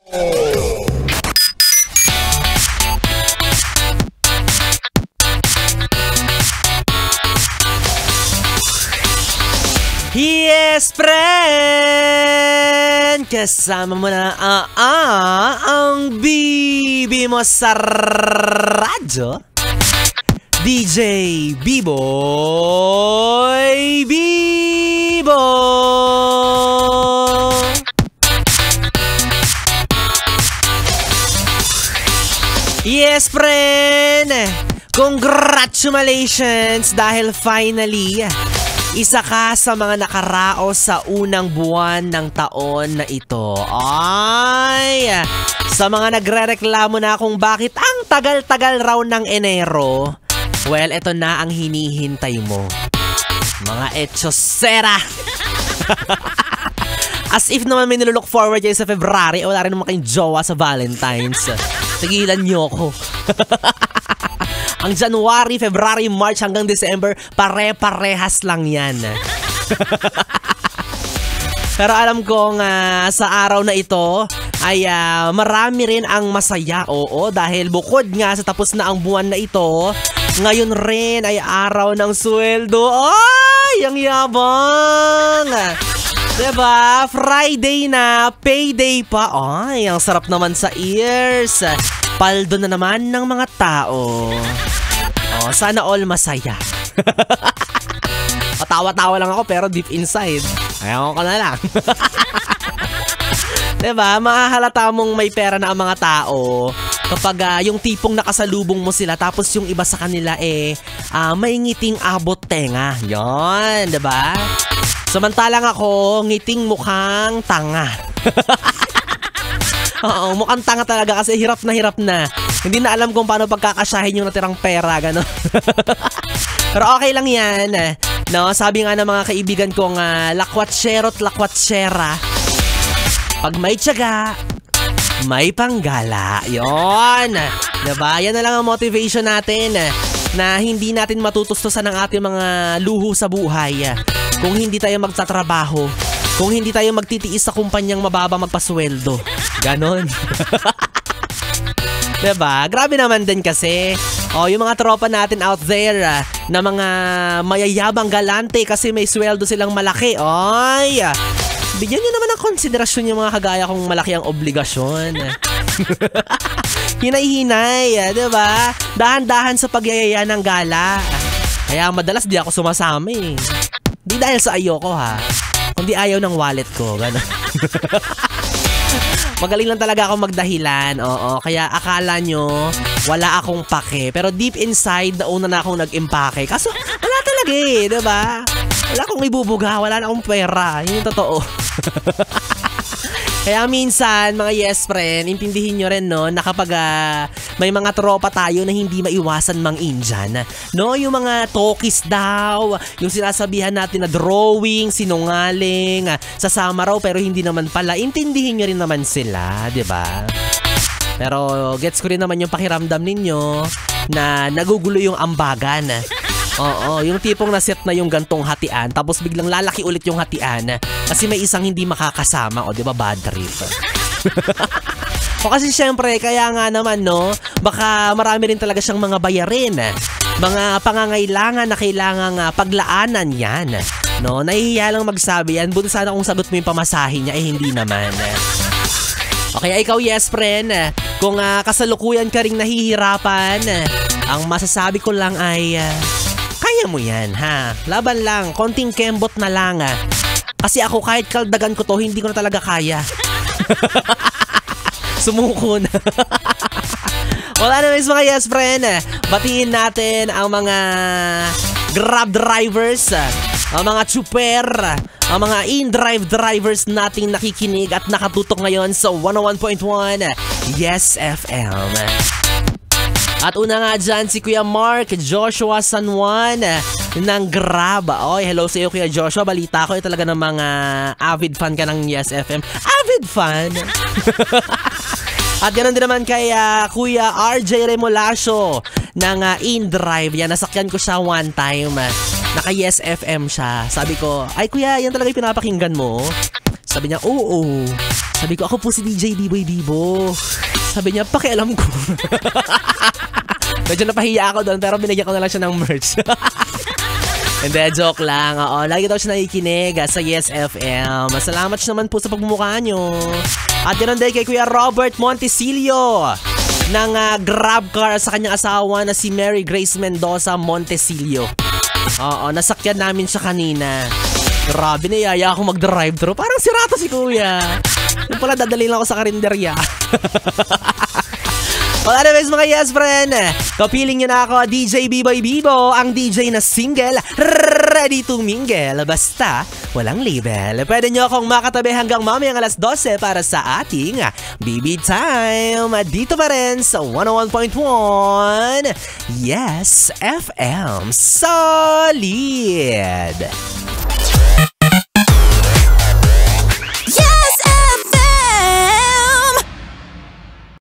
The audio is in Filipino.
Yes, friend! Kasama mo na ang bibi mo sa radyo, DJ B-Boy Bibo! Yes, friend! Congratulations dahil finally isa ka sa mga nakaraos sa unang buwan ng taon na ito. Ay! Sa mga nagrereklamo na kung bakit ang tagal-tagal raw ng Enero, well, ito na ang hinihintay mo. Mga echosera! As if naman may nilook forward kayo sa February, wala rin naman kayong jowa sa Valentine's. Tigilan niyo ko. Ang January, February, March hanggang December, pare-parehas lang yan. Pero alam kong sa araw na ito ay marami rin ang masaya. Oo, dahil bukod nga sa tapos na ang buwan na ito, ngayon rin ay araw ng sweldo. Ay, ang yabang! Diba? Friday na, payday pa. Ay, ang sarap naman sa ears. Paldo na naman ng mga tao. Oh, sana all masaya. Patawa-tawa lang ako pero deep inside, ayaw ko na lang. Diba? Mahahalata mong may pera na ang mga tao kapag yung tipong nakasalubong mo sila tapos yung iba sa kanila may ngiting abot tenga. Yon, diba? Samantalang ako, ngiting mukhang tanga. Oo, mukhang tanga talaga kasi hirap na. Hindi na alam kung paano pagkakasyahin yung natirang pera, gano'n. Pero okay lang yan. No, sabi nga ng mga kaibigan kong lakwatsero't lakwatsera, pag may tiyaga, may panggala. Yon. Diba? Yan na lang ang motivation natin na hindi natin matutustusan ang ating mga luho sa buhay kung hindi tayo magtatrabaho, kung hindi tayo magtitiis sa kumpanyang mababa magpasweldo. Ganon. Diba? Grabe naman din kasi. Yung mga tropa natin out there na mga mayayabang galante kasi may sweldo silang malaki. Ay! Bigyan nyo naman ng konsiderasyon yung mga kagaya kong malaki ang obligasyon. Hinay-hinay, diba? Dahan-dahan sa pagyayaya ng gala. Kaya madalas di ako sumasama eh. Di dahil sa ayoko ha, kundi ayaw ng wallet ko. Gano'n. Magaling lang talaga ako magdahilan. Oo, kaya akala nyo wala akong pake. Pero deep inside, nauna na akong nag-impake. Kaso wala talaga eh, diba? Wala akong ibubuga, wala na akong pera. Yun yung totoo. Kaya minsan, mga yes friend, intindihin nyo rin no, na kapag may mga tropa tayo na hindi maiwasan mang Indian. No, yung mga talkies daw, yung sinasabihan natin na drawing, sinungaling, sasama raw pero hindi naman pala. Intindihin nyo rin naman sila, di ba? Pero gets ko rin naman yung pakiramdam ninyo na nagugulo yung ambagan. Oo, yung tipong naset na yung gantong hatian tapos biglang lalaki ulit yung hatian kasi may isang hindi makakasama. O, di ba, bad trip? O kasi syempre, kaya nga naman, no, baka marami rin talaga siyang mga bayarin, mga pangangailangan na kailangang paglaanan yan. No, nahihiya lang magsabi yan. Buti sana kung sagot mo yung pamasahe niya, hindi naman. O kaya ikaw, yes friend, kung kasalukuyan ka ring nahihirapan, ang masasabi ko lang ay kaya mo yan, ha? Laban lang, konting kembot na lang. Kasi ako kahit kaldagan ko to, hindi ko na talaga kaya. Sumuko na. Wala na mga yes friend. Batiin natin ang mga Grab drivers, ang mga chuper, ang mga in-drive drivers nating nakikinig at nakatutok ngayon sa 101.1 Yes FM. At una nga dyan si Kuya Mark Joshua San Juan ng Grab. Oy, hello sa iyo Kuya Joshua. Balita ko talaga ng mga avid fan ka ng Yes FM. Avid fan? At ganoon din naman kay Kuya RJ Remolacio ng InDrive. Yan, nasakyan ko siya one time. Naka Yes FM siya. Sabi ko, ay kuya, yan talaga yung pinapakinggan mo? Sabi niya, oo. Sabi ko, ako po si DJ B-Boy Bibo. Sabi niya, pakialam ko. Medyo napahiya ako doon, pero binigyan ko na lang siya ng merch. Hindi, joke lang. Oo, lagi daw siya nakikinig sa Yes FM. Salamat naman po sa pagmumukha nyo. At yun ang day kay Kuya Robert Montesilio ng grab car sa kanyang asawa na si Mary Grace Mendoza Montesilio. Oo, nasakyan namin siya kanina. Grabe, niyaya ako mag-drive-thru. Parang sirata si Kuya. Yung pala, dadalhin lang ako sa karinderya. Well, anyways mga yes friend, kapiling nyo na ako, DJ B-Boy Bibo, ang DJ na single, ready to mingle, basta walang label. Pwede nyo akong makatabi hanggang mamayang alas 12 para sa ating BB Time. Dito pa rin sa 101.1 Yes FM Solid.